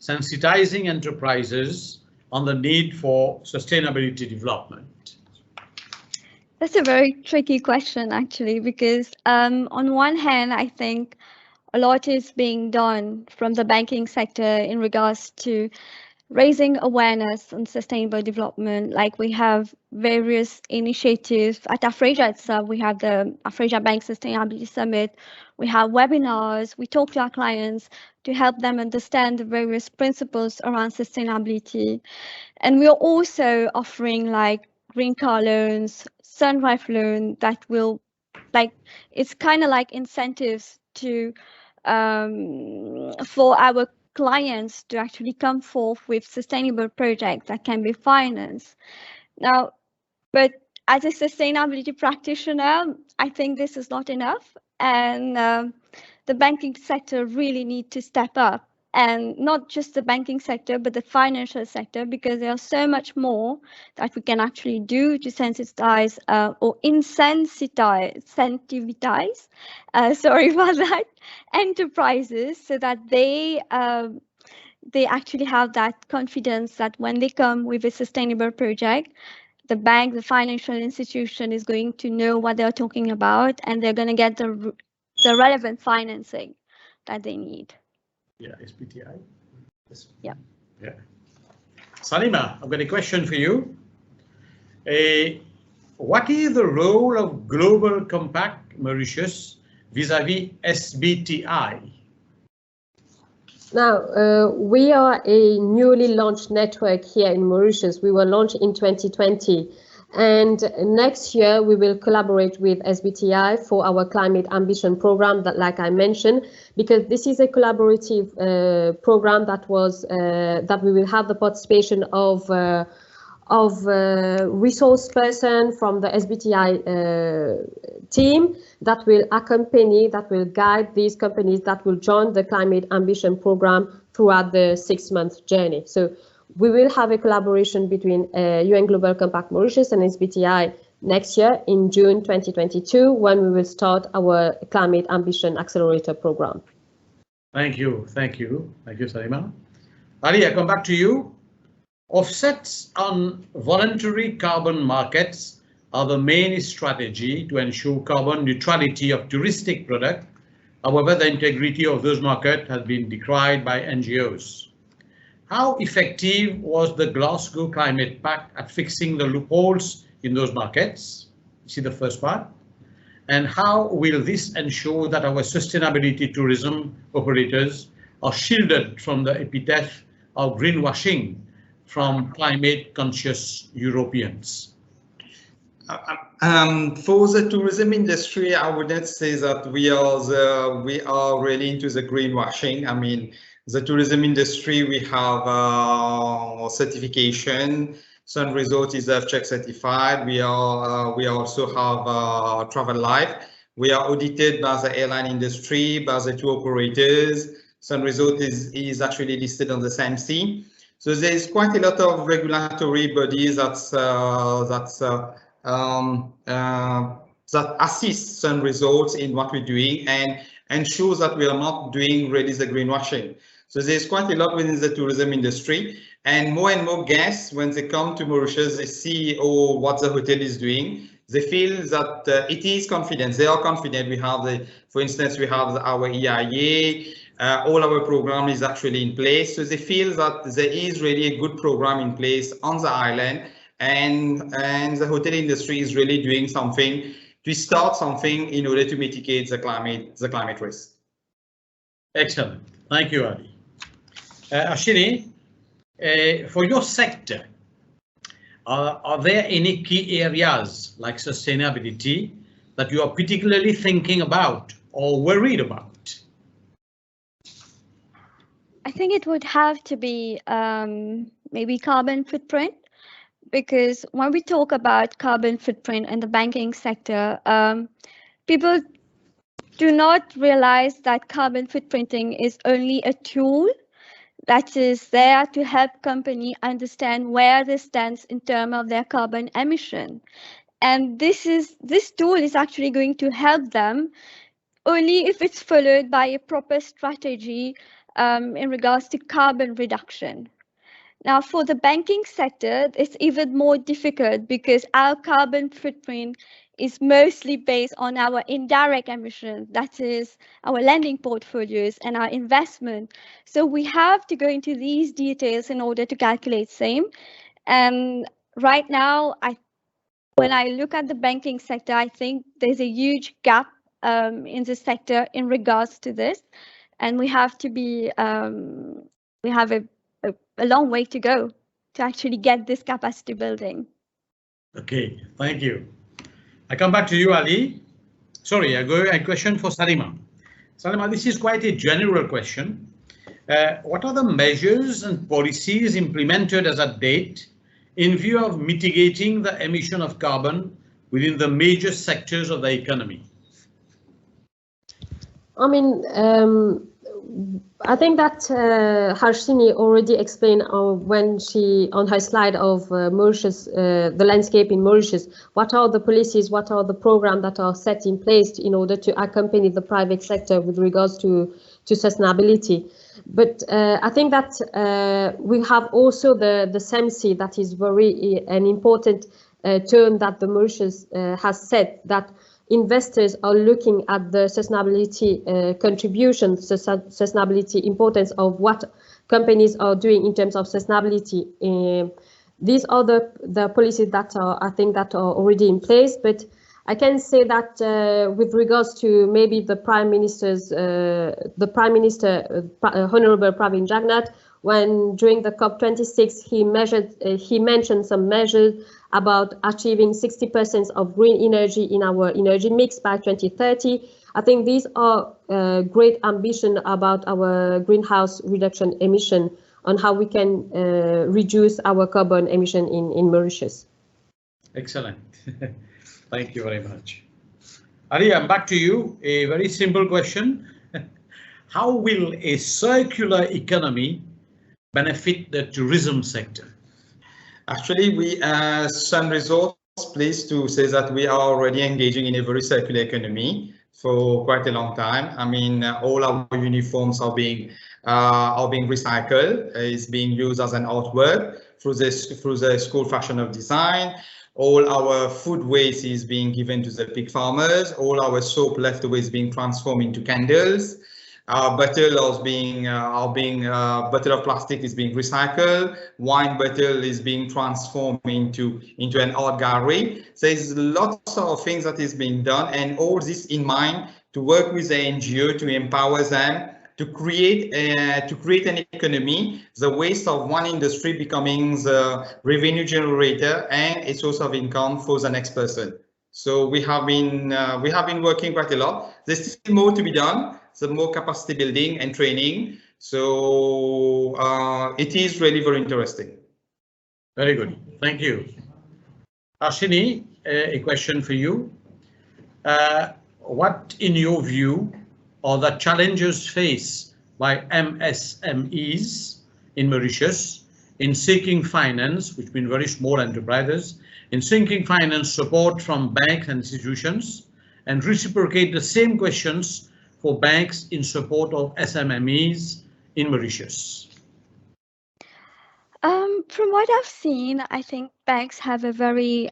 sensitizing enterprises on the need for sustainability development? That's a very tricky question, actually, because on one hand, I think a lot is being done from the banking sector in regards to raising awareness on sustainable development. Like we have various initiatives at AfrAsia itself. We have the AfrAsia Bank Sustainability Summit. We have webinars. We talk to our clients to help them understand the various principles around sustainability. And we are also offering like green car loans, sunlife loan that will, like, it's kind of like incentives to for our clients to actually come forth with sustainable projects that can be financed. Now, but as a sustainability practitioner, I think this is not enough, and the banking sector really need to step up, and not just the banking sector, but the financial sector, because there's so much more that we can actually do to sensitize or incentivize, sorry about that, enterprises, so that they actually have that confidence that when they come with a sustainable project, the bank, the financial institution is going to know what they're talking about, and they're going to get the relevant financing that they need. Yeah, SPTI. Yeah. Yeah. Salimah, I've got a question for you. What is the role of Global Compact Mauritius vis-à-vis SBTI? Now, we are a newly launched network here in Mauritius. We were launched in 2020. And next year, we will collaborate with SBTI for our climate ambition program, that, like I mentioned, because this is a collaborative program that we will have the participation of resource person from the SBTI team that will accompany, that will guide these companies that will join the climate ambition program throughout the 6-month journey. So we will have a collaboration between UN Global Compact Mauritius and SBTI next year in June 2022, when we will start our Climate Ambition Accelerator program. Thank you, Salimah. Ali, I come back to you. Offsets on voluntary carbon markets are the main strategy to ensure carbon neutrality of touristic products. However, the integrity of those markets has been decried by NGOs. How effective was the Glasgow Climate Pact at fixing the loopholes in those markets? You see the first part. And how will this ensure that our sustainability tourism operators are shielded from the epithet of greenwashing from climate conscious Europeans? For the tourism industry, I wouldn't say that we are really into the greenwashing. I mean, the tourism industry, we have certification. Sun Resort is F-Check certified. We also have Travel Life. We are audited by the airline industry, by the tour operators. Sun Resort is actually listed on the SAMC. So there is quite a lot of regulatory bodies that assist Sun Resorts in what we're doing and ensures that we are not doing really the greenwashing. So there's quite a lot within the tourism industry, and more guests, when they come to Mauritius, they see what the hotel is doing. They feel that it is confident. They are confident. We have for instance, we have our EIA. All our program is actually in place. So they feel that there is really a good program in place on the island, and the hotel industry is really doing something to start something in order to mitigate the climate risk. Excellent. Thank you, Ali. Harsheenee, for your sector, are there any key areas like sustainability that you are particularly thinking about or worried about? I think it would have to be maybe carbon footprint, because when we talk about carbon footprint in the banking sector, people do not realize that carbon footprinting is only a tool that is there to help company understand where they stand in terms of their carbon emission. And this tool is actually going to help them only if it's followed by a proper strategy in regards to carbon reduction. Now, for the banking sector, it's even more difficult because our carbon footprint is mostly based on our indirect emissions, that is our lending portfolios and our investment. So we have to go into these details in order to calculate same. And right now, when I look at the banking sector, I think there's a huge gap in the sector in regards to this. And we have to be, we have a long way to go to actually get this capacity building. Okay, thank you. I come back to you, Ali. Sorry, I go a question for Salimah. Salimah, this is quite a general question. What are the measures and policies implemented as at date in view of mitigating the emission of carbon within the major sectors of the economy? I mean, I think that Harsheenee already explained when she, on her slide of Mauritius, the landscape in Mauritius, what are the policies, what are the programs that are set in place in order to accompany the private sector with regards to sustainability. But I think that we have also the SAMC, that is an important term that the Mauritius has set, that investors are looking at the sustainability contribution, sustainability importance of what companies are doing in terms of sustainability. These are the policies that are, I think, that are already in place. But I can say that with regards to maybe the Prime Minister, Honorable Pravin Jagnnath, when during the COP26 he mentioned some measures about achieving 60% of green energy in our energy mix by 2030. I think these are great ambition about our greenhouse reduction emission on how we can reduce our carbon emission in Mauritius. Excellent. Thank you very much. Ali, I'm back to you. A very simple question. How will a circular economy benefit the tourism sector? Actually, we Sun Resorts pleased to say that we are already engaging in a very circular economy for quite a long time. I mean, all our uniforms are being recycled, is being used as an artwork. through the school fashion of design. All our food waste is being given to the pig farmers. All our soap leftover is being transformed into candles. Our bottle bottle of plastic is being recycled. Wine bottle is being transformed into an art gallery. So there's lots of things that is being done, and all this in mind to work with the NGO to empower them to create an economy, the waste of one industry becoming the revenue generator and a source of income for the next person. So we have been working quite a lot. There's still more to be done. So more capacity building and training. So it is really very interesting. Very good. Thank you. Harsheenee, a question for you. What, in your view, are the challenges faced by MSMEs in Mauritius in seeking finance, which mean very small enterprises, in seeking finance support from banks and institutions, and reciprocate the same questions for banks in support of SMMEs in Mauritius? From what I've seen, I think banks have a very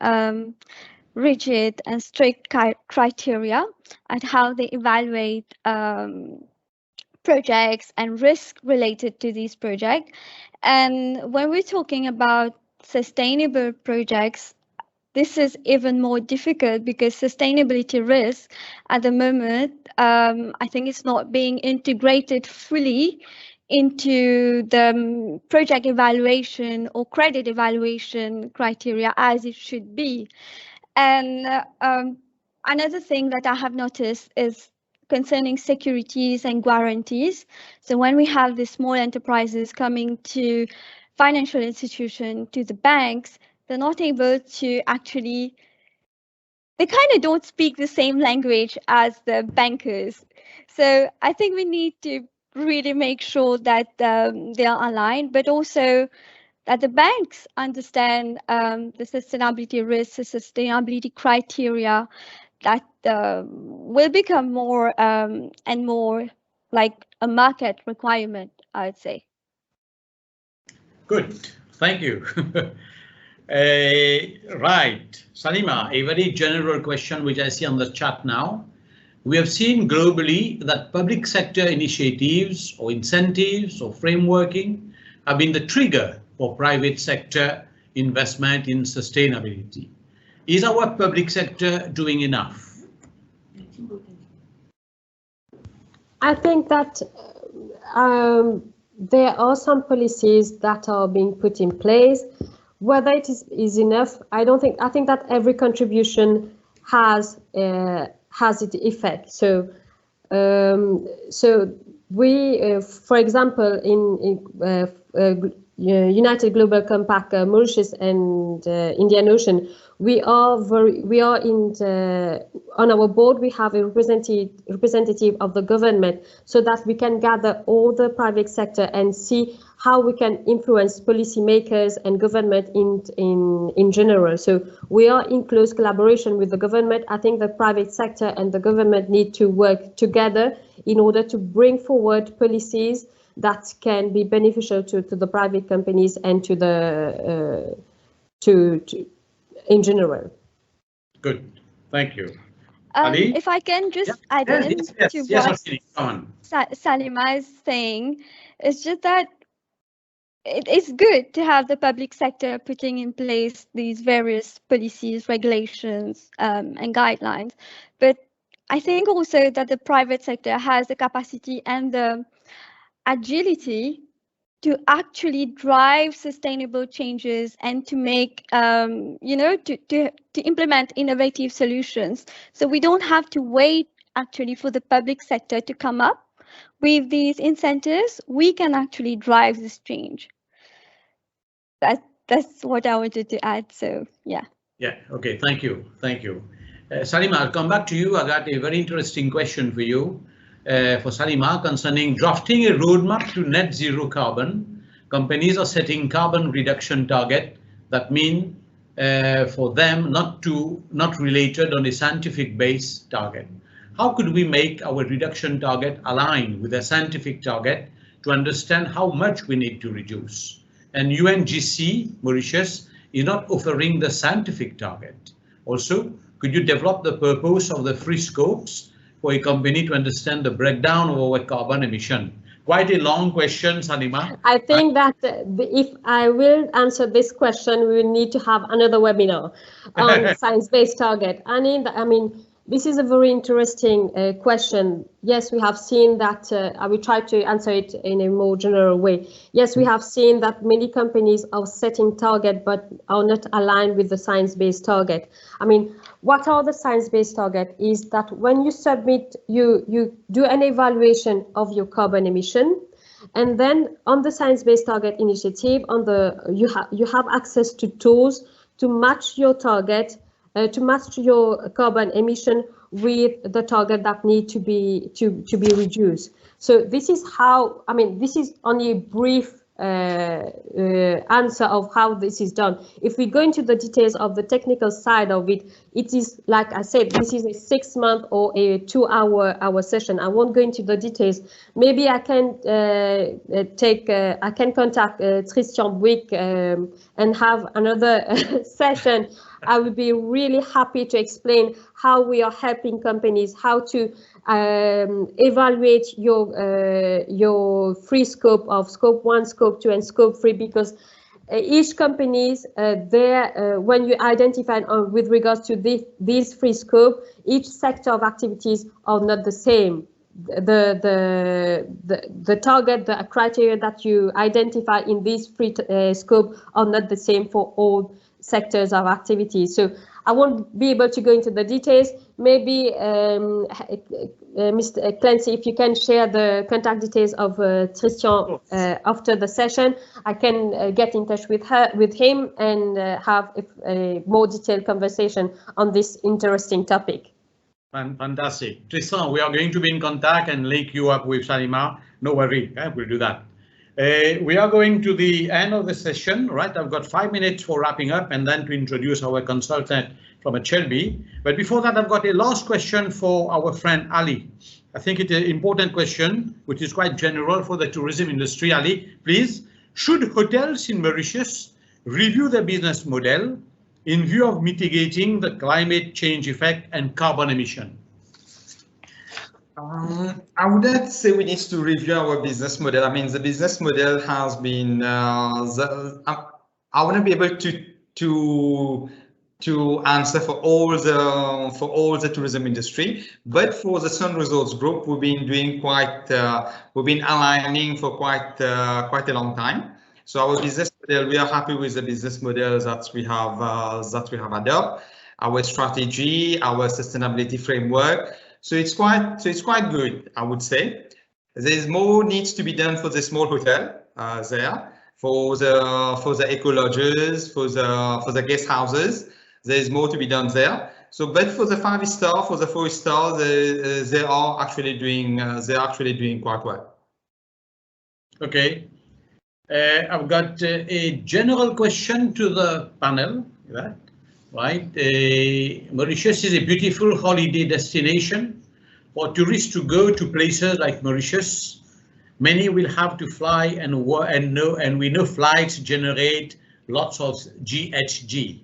rigid and strict criteria at how they evaluate projects and risk related to these projects. And when we're talking about sustainable projects, this is even more difficult because sustainability risk at the moment, I think it's not being integrated fully into the project evaluation or credit evaluation criteria as it should be. And another thing that I have noticed is concerning securities and guarantees. So when we have the small enterprises coming to financial institutions, to the banks, they're not able to actually, they kind of don't speak the same language as the bankers. So I think we need to really make sure that they are aligned, but also that the banks understand the sustainability risks, the sustainability criteria that will become more and more like a market requirement, I would say. Good, thank you. Right, Salimah, a very general question which I see on the chat now. We have seen globally that public sector initiatives or incentives or frameworking have been the trigger for private sector investment in sustainability. Is our public sector doing enough? I think that there are some policies that are being put in place. Whether it is enough, I don't think. I think that every contribution has its effect. So, we, for example, in United Global Compact, Mauritius and Indian Ocean, on our board we have a representative of the government, so that we can gather all the private sector and see how we can influence policymakers and government in general. So we are in close collaboration with the government. I think the private sector and the government need to work together in order to bring forward policies that can be beneficial to the private companies and to the in general. Good, thank you. If I can just add in to what Salimah is saying, it's just that it's good to have the public sector putting in place these various policies, regulations, and guidelines. But I think also that the private sector has the capacity and the agility to actually drive sustainable changes and to make, to implement innovative solutions. So we don't have to wait actually for the public sector to come up with these incentives. We can actually drive this change. That's what I wanted to add. So yeah. Yeah. Okay. Thank you. Thank you. Salimah, I'll come back to you. I got a very interesting question for you. For Salimah, concerning drafting a roadmap to net zero carbon. Companies are setting carbon reduction target that mean for them not related on a scientific based target. How could we make our reduction target align with a scientific target to understand how much we need to reduce? and UNGC Mauritius is not offering the scientific target. Also, could you develop the purpose of the free scopes for a company to understand the breakdown of our carbon emission? Quite a long question, Salimah. I think that if I will answer this question, we will need to have another webinar on science-based target. I mean, this is a very interesting question. Yes, we have seen that, I will try to answer it in a more general way. Yes, we have seen that many companies are setting target, but are not aligned with the science-based target. I mean, what are the science-based target is that when you submit, you do an evaluation of your carbon emission, and then on the science-based target initiative, you have access to tools to match your target, to match your carbon emission with the target that need to be reduced. So this is how, I mean, this is only a brief answer of how this is done. If we go into the details of the technical side of it, it is, like I said, this is a 6-month or a 2-hour session. I won't go into the details. Maybe I can I can contact Tristan Buick and have another session. I would be really happy to explain how we are helping companies, how to evaluate your free scope of scope 1, scope 2, and scope 3, because each companies when you identify with regards to these free scope, each sector of activities are not the same. The target, the criteria that you identify in this free scope are not the same for all sectors of activity. So I won't be able to go into the details. Maybe Mr. Clensy, if you can share the contact details of Tristan after the session, I can get in touch with him and have a more detailed conversation on this interesting topic. Fantastic. Tristan, we are going to be in contact and link you up with Salimah. No worry, we'll do that. We are going to the end of the session, right? I've got 5 minutes for wrapping up and then to introduce our consultant from HLB. But before that, I've got a last question for our friend Ali. I think it's an important question, which is quite general for the tourism industry. Ali, please, should hotels in Mauritius review their business model in view of mitigating the climate change effect and carbon emission? I wouldn't say we need to review our business model. I mean, the business model has been. I wouldn't be able to answer for all the tourism industry, but for the Sun Resorts Group, we've been doing we've been aligning for quite a long time. So our business model, we are happy with the business model that we have adopted, our strategy, our sustainability framework. So it's quite good, I would say. There's more needs to be done for the small hotel there, for the eco lodges, for the guest houses. There's more to be done there. So, but for the 5-star, for the 4-star, they are actually doing quite well. Okay, I've got a general question to the panel. Right, Mauritius is a beautiful holiday destination. For tourists to go to places like Mauritius, many will have to fly, and we know flights generate lots of GHG.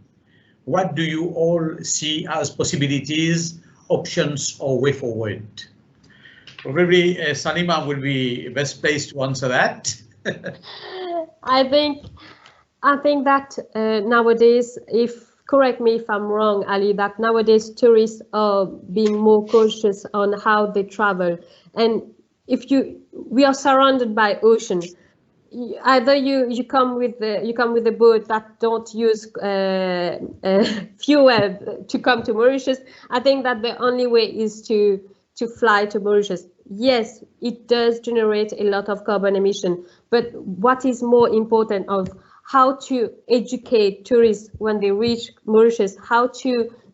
What do you all see as possibilities, options, or way forward? Probably Salimah will be best placed to answer that. I think that nowadays, correct me if I'm wrong, Ali, that nowadays tourists are being more cautious on how they travel. And we are surrounded by ocean. Either you come with a boat that don't use fuel to come to Mauritius. I think that the only way is to fly to Mauritius. Yes, it does generate a lot of carbon emission, but what is more important of how to educate tourists when they reach Mauritius, how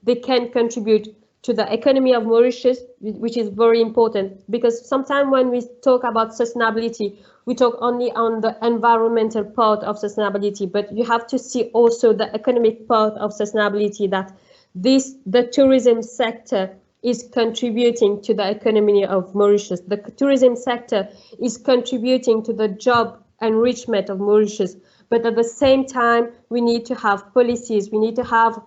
they can contribute to the economy of Mauritius, which is very important, because sometimes when we talk about sustainability, we talk only on the environmental part of sustainability, but you have to see also the economic part of sustainability, that the tourism sector is contributing to the economy of Mauritius. The tourism sector is contributing to the job enrichment of Mauritius. but at the same time, we need to have policies. We need to have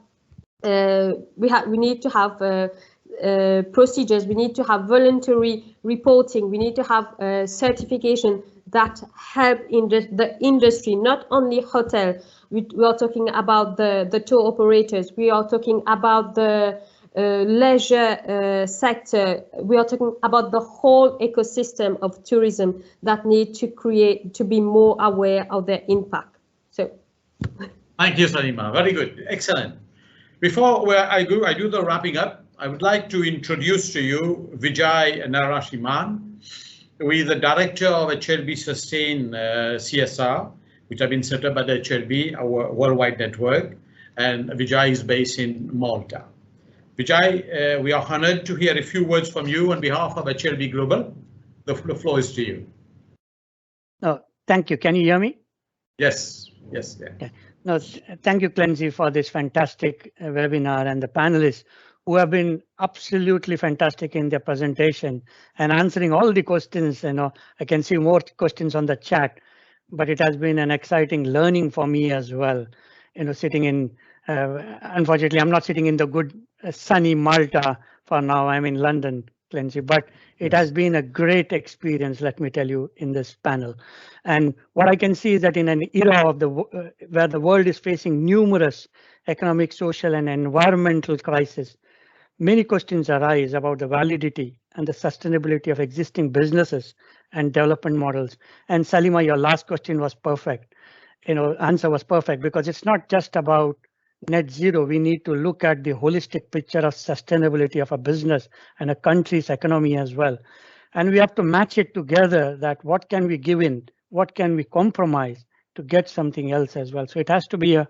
procedures. We need to have voluntary reporting. We need to have certification that help in the industry, not only hotel. We are talking about the tour operators. We are talking about the leisure sector. We are talking about the whole ecosystem of tourism that need to be more aware of their impact. So, thank you, Salimah. Very good, excellent. Before I do the wrapping up, I would like to introduce to you Vijay Narasimhan, who is the director of HLB Sustain CSR, which have been set up by the HLB, our worldwide network, and Vijay is based in Malta. Vijay, we are honored to hear a few words from you on behalf of HLB Global. The floor is to you. No, thank you. Can you hear me? Yes, yes. Yeah. Okay. No, thank you, Clensy, for this fantastic webinar, and the panelists who have been absolutely fantastic in their presentation and answering all the questions. You know, I can see more questions on the chat, but it has been an exciting learning for me as well. You know, sitting in, unfortunately, I'm not sitting in the good sunny Malta for now. I'm in London, Clensy, but it has been a great experience, let me tell you, in this panel. And what I can see is that in an era of where the world is facing numerous economic, social, and environmental crises, many questions arise about the validity and the sustainability of existing businesses and development models. And Salimah, your last question was perfect. You know, answer was perfect, because it's not just about net zero. We need to look at the holistic picture of sustainability of a business and a country's economy as well. And we have to match it together, that what can we give in, what can we compromise to get something else as well. So it has to be a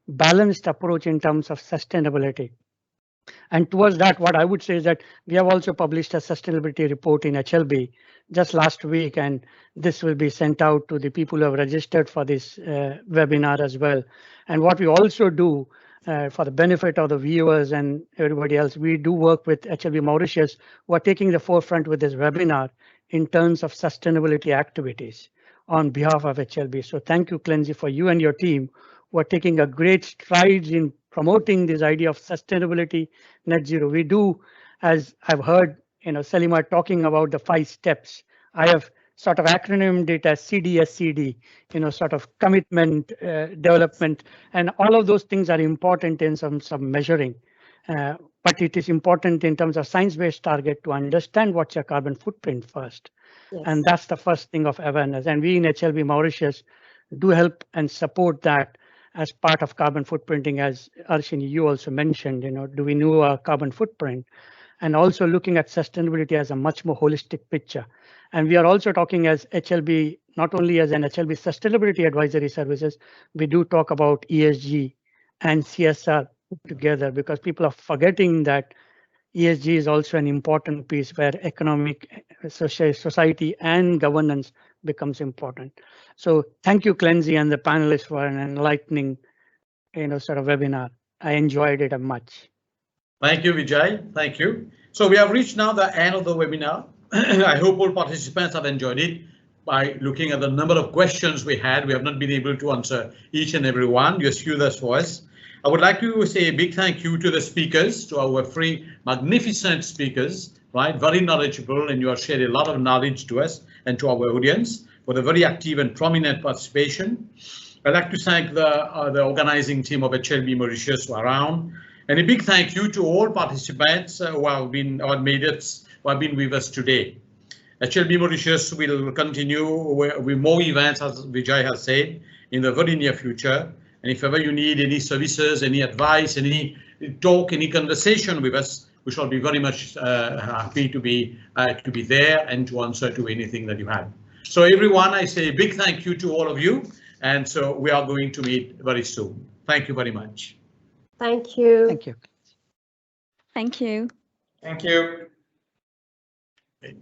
balanced approach in terms of sustainability. And towards that, what I would say is that we have also published a sustainability report in HLB just last week, and this will be sent out to the people who have registered for this webinar as well. And what we also do for the benefit of the viewers and everybody else, we do work with HLB Mauritius, who are taking the forefront with this webinar in terms of sustainability activities on behalf of HLB. So thank you, Clensy, for you and your team who are taking a great strides in promoting this idea of sustainability, net zero. We do, as I've heard, you know, Salimah talking about the 5 steps. I have sort of acronymed it as CDSCD, you know, sort of commitment, development, and all of those things are important in some measuring. But it is important in terms of science-based target to understand what's your carbon footprint first. Yes. And that's the first thing of awareness. And we in HLB Mauritius do help and support that as part of carbon footprinting, as Harsheenee, you also mentioned, you know, do we know our carbon footprint? And also looking at sustainability as a much more holistic picture. And we are also talking as HLB, not only as an HLB Sustainability Advisory Services, we do talk about ESG and CSR together, because people are forgetting that ESG is also an important piece where economic, society and governance becomes important. So thank you, Clensy, and the panelists for an enlightening, you know, sort of webinar. I enjoyed it much. Thank you, Vijay. Thank you. So we have reached now the end of the webinar. I hope all participants have enjoyed it. By looking at the number of questions we had, we have not been able to answer each and every one. You excuse us for us. I would like to say a big thank you to the speakers, to our 3 magnificent speakers, right? Very knowledgeable, and you have shared a lot of knowledge to us and to our audience for the very active and prominent participation. I'd like to thank the organizing team of HLB Mauritius who are around. And a big thank you to all participants who have been with us today. HLB Mauritius will continue with more events, as Vijay has said, in the very near future. And if ever you need any services, any advice, any talk, any conversation with us, we shall be very much happy to be there and to answer to anything that you have. So everyone, I say a big thank you to all of you. And so we are going to meet very soon. Thank you very much. Thank you. Thank you. Thank you. Thank you. Okay.